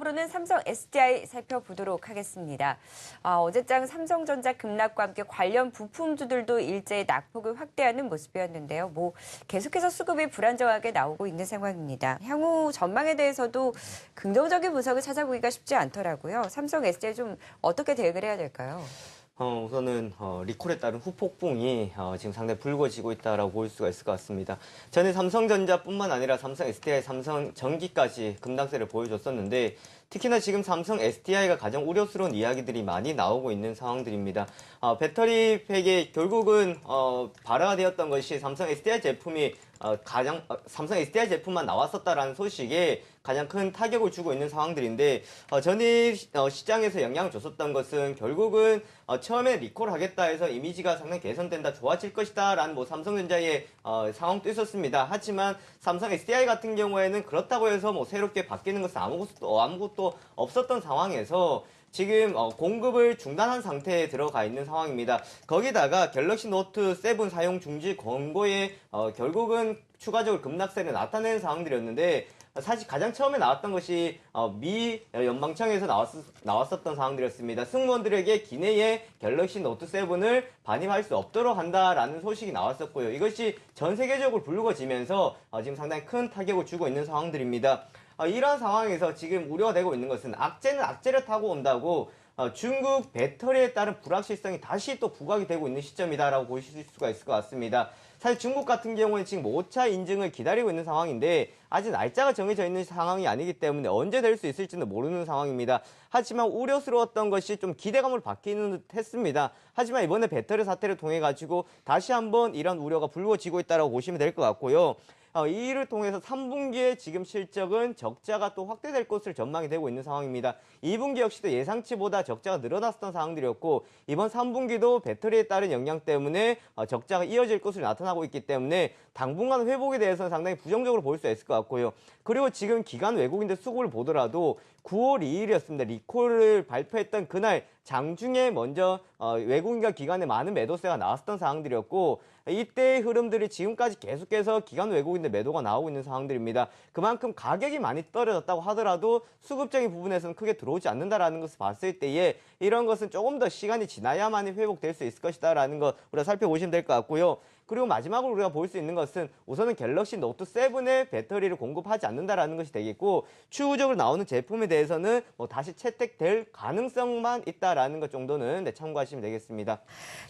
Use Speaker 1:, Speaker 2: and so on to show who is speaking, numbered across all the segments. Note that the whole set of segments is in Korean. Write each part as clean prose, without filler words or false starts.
Speaker 1: 다음으로는 삼성 SDI 살펴보도록 하겠습니다. 어제장 삼성전자 급락과 함께 관련 부품주들도 일제히 낙폭을 확대하는 모습이었는데요. 계속해서 수급이 불안정하게 나오고 있는 상황입니다. 향후 전망에 대해서도 긍정적인 분석을 찾아보기가 쉽지 않더라고요. 삼성 SDI 좀 어떻게 대응을 해야 될까요?
Speaker 2: 우선은 리콜에 따른 후폭풍이 지금 상당히 불거지고 있다라고 볼 수가 있을 것 같습니다. 전에 삼성전자뿐만 아니라 삼성 SDI, 삼성전기까지 급락세를 보여줬었는데 특히나 지금 삼성 SDI가 가장 우려스러운 이야기들이 많이 나오고 있는 상황들입니다. 배터리 팩에 결국은 발화가 되었던 것이 삼성 SDI 제품이 삼성 SDI 제품만 나왔었다라는 소식에 가장 큰 타격을 주고 있는 상황들인데 전일 시장에서 영향을 줬었던 것은 결국은 처음에 리콜 하겠다 해서 이미지가 상당히 개선된다, 좋아질 것이다 라는 삼성전자의 상황도 있었습니다. 하지만 삼성 SDI 같은 경우에는 그렇다고 해서 새롭게 바뀌는 것은 아무것도 없었던 상황에서 지금 공급을 중단한 상태에 들어가 있는 상황입니다. 거기다가 갤럭시 노트 7 사용 중지 권고에 결국은 추가적으로 급락세를 나타내는 상황들이었는데 사실 가장 처음에 나왔던 것이 미 연방청에서 나왔었던 상황들이었습니다. 승무원들에게 기내에 갤럭시 노트 7을 반입할 수 없도록 한다라는 소식이 나왔었고요. 이것이 전 세계적으로 불거지면서 지금 상당히 큰 타격을 주고 있는 상황들입니다. 이러한 상황에서 지금 우려가 되고 있는 것은 악재는 악재를 타고 온다고 중국 배터리에 따른 불확실성이 다시 또 부각이 되고 있는 시점이다라고 보실 수가 있을 것 같습니다. 사실 중국 같은 경우는 지금 5차 인증을 기다리고 있는 상황인데 아직 날짜가 정해져 있는 상황이 아니기 때문에 언제 될 수 있을지는 모르는 상황입니다. 하지만 우려스러웠던 것이 좀 기대감으로 바뀌는 듯 했습니다. 하지만 이번에 배터리 사태를 통해 가지고 다시 한번 이런 우려가 불거지고 있다고 보시면 될 것 같고요. 이 일을 통해서 3분기에 지금 실적은 적자가 또 확대될 것으로 전망이 되고 있는 상황입니다. 2분기 역시도 예상치보다 적자가 늘어났던 상황들이었고 이번 3분기도 배터리에 따른 영향 때문에 적자가 이어질 것으로 나타나고 있기 때문에 당분간 회복에 대해서는 상당히 부정적으로 볼 수 있을 것 같고요. 그리고 지금 기관 외국인들 수급을 보더라도 9월 2일이었습니다. 리콜을 발표했던 그날 장중에 먼저 외국인과 기관의 많은 매도세가 나왔던 상황들이었고 이때의 흐름들이 지금까지 계속해서 기관 외국인들 매도가 나오고 있는 상황들입니다. 그만큼 가격이 많이 떨어졌다고 하더라도 수급적인 부분에서는 크게 들어오지 않는다라는 것을 봤을 때에 이런 것은 조금 더 시간이 지나야만이 회복될 수 있을 것이다라는 것 우리가 살펴보시면 될 것 같고요. 그리고 마지막으로 우리가 볼 수 있는 것은 우선은 갤럭시 노트 7의 배터리를 공급하지 않는다라는 것이 되겠고 추후적으로 나오는 제품에 대해서는 다시 채택될 가능성만 있다라는 것 정도는 참고하시면 되겠습니다.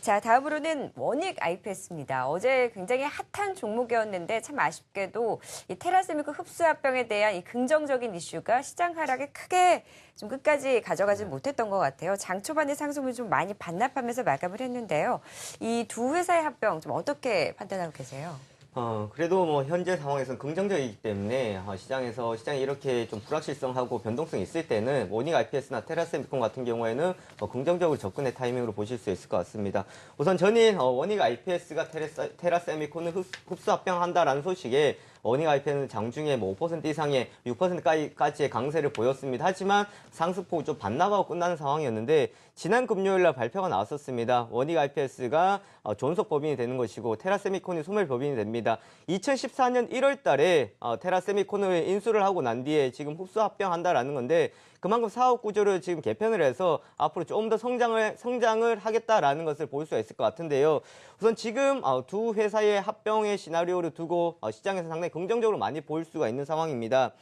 Speaker 1: 자, 다음으로는 원익 IPS입니다. 어제 굉장히 핫한 종목이었는데 참 아쉽게도 이 테라세미코 흡수합병에 대한 이 긍정적인 이슈가 시장 하락에 크게 좀 끝까지 가져가지 못했던 것 같아요. 장 초반에 상승을 좀 많이 반납하면서 마감을 했는데요. 이 두 회사의 합병 좀 어떻게 판단하고 계세요?
Speaker 2: 그래도 현재 상황에서는 긍정적이기 때문에 시장이 이렇게 좀 불확실성하고 변동성이 있을 때는 원익 IPS나 테라세미콘 같은 경우에는 긍정적으로 접근의 타이밍으로 보실 수 있을 것 같습니다. 우선 전일 원익 IPS가 테라세미콘을 흡수 합병한다라는 소식에 원익 IPS는 장중에 5% 이상의 6%까지의 강세를 보였습니다. 하지만 상승폭이 좀 반납하고 끝나는 상황이었는데 지난 금요일날 발표가 나왔었습니다. 원익 IPS가 존속 법인이 되는 것이고 테라세미콘이 소멸 법인이 됩니다. 2014년 1월 달에 테라세미콘을 인수를 하고 난 뒤에 지금 흡수 합병한다라는 건데 그만큼 사업 구조를 지금 개편을 해서 앞으로 좀 더 성장을 하겠다라는 것을 볼 수가 있을 것 같은데요. 우선 지금 두 회사의 합병의 시나리오를 두고 시장에서 상당히 긍정적으로 많이 볼 수가 있는 상황입니다.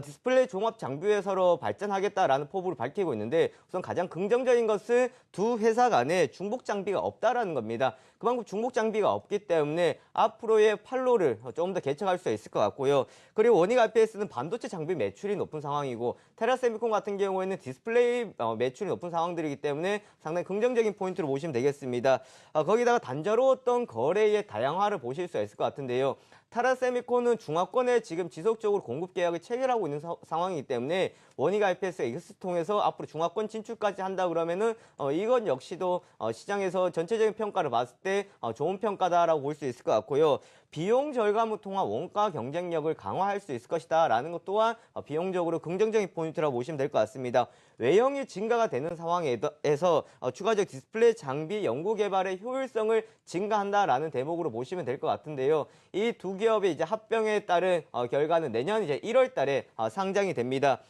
Speaker 2: 디스플레이 종합 장비 회사로 발전하겠다라는 포부를 밝히고 있는데 우선 가장 긍정적인 것은 두 회사 간에 중복 장비가 없다라는 겁니다. 그만큼 중복 장비가 없기 때문에 앞으로의 판로를 좀 더 개척할 수 있을 것 같고요. 그리고 원익 IPS는 반도체 장비 매출이 높은 상황이고 테라세미콘 같은 경우에는 디스플레이 매출이 높은 상황들이기 때문에 상당히 긍정적인 포인트로 보시면 되겠습니다. 거기다가 단조로웠던 거래의 다양화를 보실 수 있을 것 같은데요. 테라세미콘은 중화권에 지금 지속적으로 공급 계약을 체결하고 있는 상황이기 때문에 원익 IPS가 이것을 통해서 앞으로 중화권 진출까지 한다 그러면은 이건 역시도 시장에서 전체적인 평가를 봤을 때 좋은 평가다라고 볼 수 있을 것 같고요. 비용 절감을 통한 원가 경쟁력을 강화할 수 있을 것이다 라는 것 또한 비용적으로 긍정적인 포인트라고 보시면 될 것 같습니다. 외형이 증가가 되는 상황에서 추가적 디스플레이 장비 연구 개발의 효율성을 증가한다라는 대목으로 보시면 될 것 같은데요. 이 두 기업의 이제 합병에 따른 결과는 내년 이제 1월 달에 상장이 됩니다.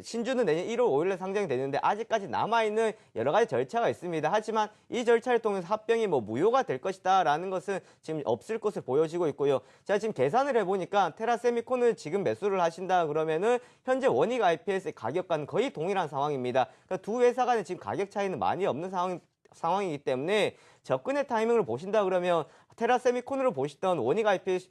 Speaker 2: 신주는 내년 1월 5일에 상장이 되는데 아직까지 남아있는 여러 가지 절차가 있습니다. 하지만 이 절차를 통해서 합병이 뭐 무효가 될 것이다라는 것은 지금 없을 것을 보여지고 있고요. 제가 지금 계산을 해보니까 테라세미콘을 지금 매수를 하신다 그러면은 현재 원익 IPS의 가격과는 거의 동일한 상황입니다. 그러니까 두 회사 간에 지금 가격 차이는 많이 없는 상황이기 때문에 접근의 타이밍을 보신다 그러면 테라세미콘으로 보시던 원익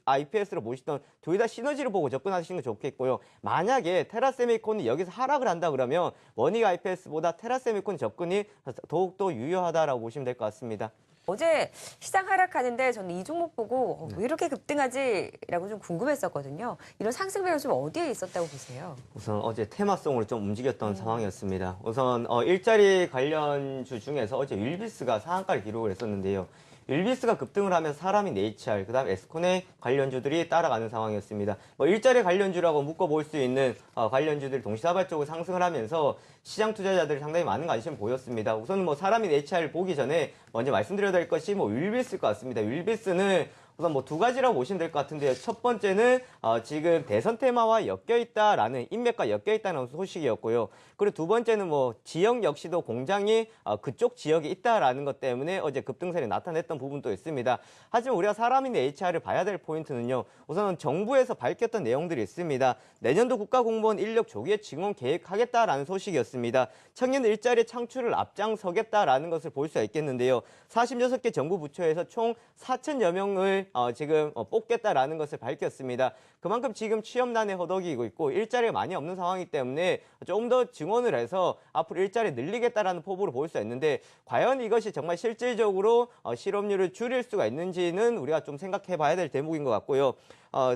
Speaker 2: IPS로 보시던 둘 다 시너지를 보고 접근하시는 게 좋겠고요. 만약에 테라세미콘이 여기서 하락을 한다 그러면 원익 IPS보다 테라세미콘 접근이 더욱더 유효하다라고 보시면 될 것 같습니다.
Speaker 1: 어제 시장 하락하는데 저는 이 종목 보고 왜 이렇게 급등하지라고 좀 궁금했었거든요. 이런 상승세가 좀 어디에 있었다고 보세요?
Speaker 2: 우선 어제 테마성으로 좀 움직였던 상황이었습니다. 우선 일자리 관련주 중에서 어제 윌비스가 상한가를 기록을 했었는데요. 윌비스가 급등을 하면 사람인 HR, 그다음 에스코네 관련주들이 따라가는 상황이었습니다. 일자리 관련주라고 묶어볼 수 있는 관련주들이 동시다발적으로 상승을 하면서 시장 투자자들이 상당히 많은 관심을 보였습니다. 우선 사람인 HR을 보기 전에 먼저 말씀드려야 될 것이 윌비스일 것 같습니다. 윌비스는 우선 두 가지라고 보시면 될 것 같은데요. 첫 번째는 지금 대선 테마와 엮여있다라는 인맥과 엮여있다는 소식이었고요. 그리고 두 번째는 지역 역시도 공장이 그쪽 지역에 있다라는 것 때문에 어제 급등세를 나타냈던 부분도 있습니다. 하지만 우리가 사람인 HR을 봐야 될 포인트는요. 우선은 정부에서 밝혔던 내용들이 있습니다. 내년도 국가공무원 인력 조기에 증원 계획하겠다라는 소식이었습니다. 청년 일자리 창출을 앞장서겠다라는 것을 볼 수가 있겠는데요. 46개 정부 부처에서 총 4천여 명을 지금 뽑겠다라는 것을 밝혔습니다. 그만큼 지금 취업난에 허덕이고 있고 일자리가 많이 없는 상황이기 때문에 조금 더 증원을 해서 앞으로 일자리 늘리겠다라는 포부를 볼 수 있는데 과연 이것이 정말 실질적으로 실업률을 줄일 수가 있는지는 우리가 좀 생각해 봐야 될 대목인 것 같고요.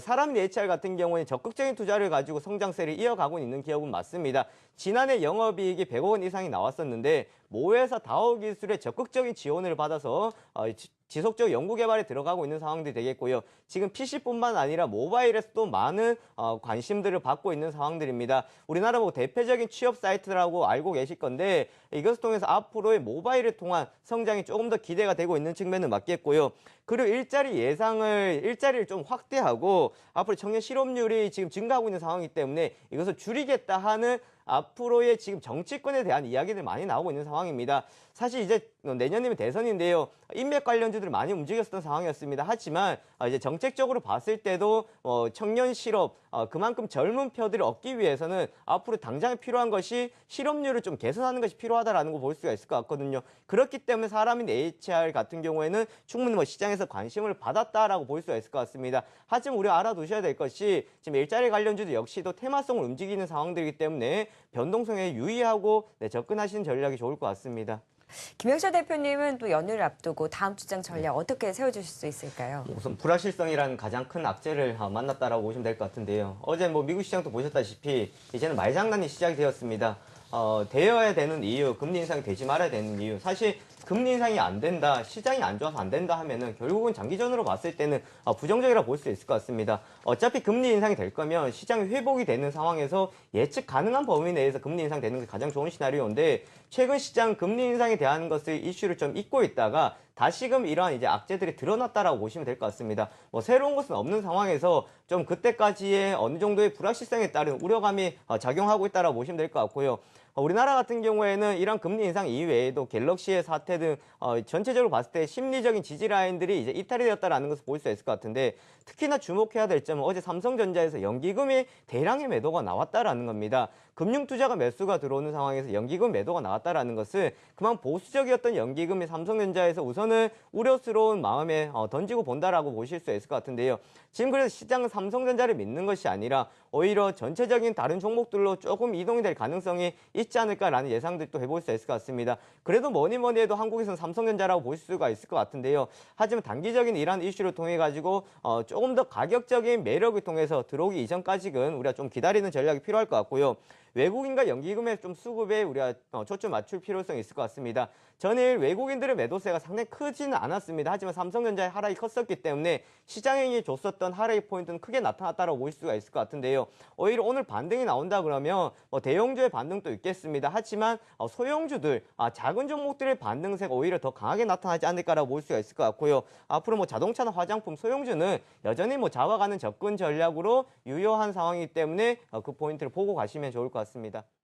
Speaker 2: 사람인 HR 같은 경우는 적극적인 투자를 가지고 성장세를 이어가고 있는 기업은 맞습니다. 지난해 영업이익이 100억 원 이상이 나왔었는데 모회사 다오기술의 적극적인 지원을 받아서 지속적 연구개발에 들어가고 있는 상황들이 되겠고요. 지금 PC뿐만 아니라 모바일에서도 많은 관심들을 받고 있는 상황들입니다. 우리나라 대표적인 취업 사이트라고 알고 계실 건데 이것을 통해서 앞으로의 모바일을 통한 성장이 조금 더 기대가 되고 있는 측면은 맞겠고요. 그리고 일자리를 좀 확대하고 앞으로 청년 실업률이 지금 증가하고 있는 상황이기 때문에 이것을 줄이겠다 하는 앞으로의 지금 정치권에 대한 이야기들 많이 나오고 있는 상황입니다. 사실 이제 내년이면 대선인데요. 인맥 관련주들이 많이 움직였던 상황이었습니다. 하지만 이제 정책적으로 봤을 때도 청년 실업, 그만큼 젊은 표들을 얻기 위해서는 앞으로 당장에 필요한 것이 실업률을 좀 개선하는 것이 필요하다라는 거 볼 수가 있을 것 같거든요. 그렇기 때문에 사람인 HR 같은 경우에는 충분히 시장에서 관심을 받았다라고 볼 수가 있을 것 같습니다. 하지만 우리가 알아두셔야 될 것이 지금 일자리 관련주도 역시도 테마성을 움직이는 상황들이기 때문에 변동성에 유의하고 접근하시는 전략이 좋을 것 같습니다.
Speaker 1: 김영철 대표님은 또 연휴를 앞두고 다음 주장 전략 어떻게 세워주실 수 있을까요?
Speaker 2: 우선 불확실성이라는 가장 큰 악재를 만났다라고 보시면 될 것 같은데요. 어제 미국 시장도 보셨다시피 이제는 말장난이 시작이 되었습니다. 되어야 되는 이유, 금리 인상이 되지 말아야 되는 이유. 사실 금리 인상이 안 된다, 시장이 안 좋아서 안 된다 하면은 결국은 장기전으로 봤을 때는 부정적이라 볼 수 있을 것 같습니다. 어차피 금리 인상이 될 거면 시장이 회복이 되는 상황에서 예측 가능한 범위 내에서 금리 인상 되는 게 가장 좋은 시나리오인데 최근 시장 금리 인상에 대한 것을 이슈를 좀 잊고 있다가 다시금 이러한 이제 악재들이 드러났다라고 보시면 될 것 같습니다. 새로운 것은 없는 상황에서 좀 그때까지의 어느 정도의 불확실성에 따른 우려감이 작용하고 있다라고 보시면 될 것 같고요. 우리나라 같은 경우에는 이런 금리 인상 이외에도 갤럭시의 사태 등 전체적으로 봤을 때 심리적인 지지 라인들이 이제 이탈이 되었다라는 것을 볼 수 있을 것 같은데 특히나 주목해야 될 점은 어제 삼성전자에서 연기금의 대량의 매도가 나왔다라는 겁니다. 금융투자가 매수가 들어오는 상황에서 연기금 매도가 나왔다라는 것은 그만 보수적이었던 연기금이 삼성전자에서 우선은 우려스러운 마음에 던지고 본다라고 보실 수 있을 것 같은데요. 지금 그래서 시장은 삼성전자를 믿는 것이 아니라 오히려 전체적인 다른 종목들로 조금 이동이 될 가능성이 있지 않을까라는 예상들도 해볼 수 있을 것 같습니다. 그래도 뭐니 해도 한국에서는 삼성전자라고 볼 수가 있을 것 같은데요. 하지만 단기적인 이러한 이슈를 통해 가지고 조금 더 가격적인 매력을 통해서 들어오기 이전까지는 우리가 좀 기다리는 전략이 필요할 것 같고요. 외국인과 연기금의 좀 수급에 우리가 초점 맞출 필요성이 있을 것 같습니다. 전일 외국인들의 매도세가 상당히 크지는 않았습니다. 하지만 삼성전자의 하락이 컸었기 때문에 시장에 줬었던 하락의 포인트는 크게 나타났다고 볼 수가 있을 것 같은데요. 오히려 오늘 반등이 나온다 그러면 대형주의 반등도 있겠습니다. 하지만 소형주들, 작은 종목들의 반등세가 오히려 더 강하게 나타나지 않을까라고 볼 수가 있을 것 같고요. 앞으로 자동차나 화장품, 소형주는 여전히 잡아가는 접근 전략으로 유효한 상황이기 때문에 그 포인트를 보고 가시면 좋을 것 같습니다.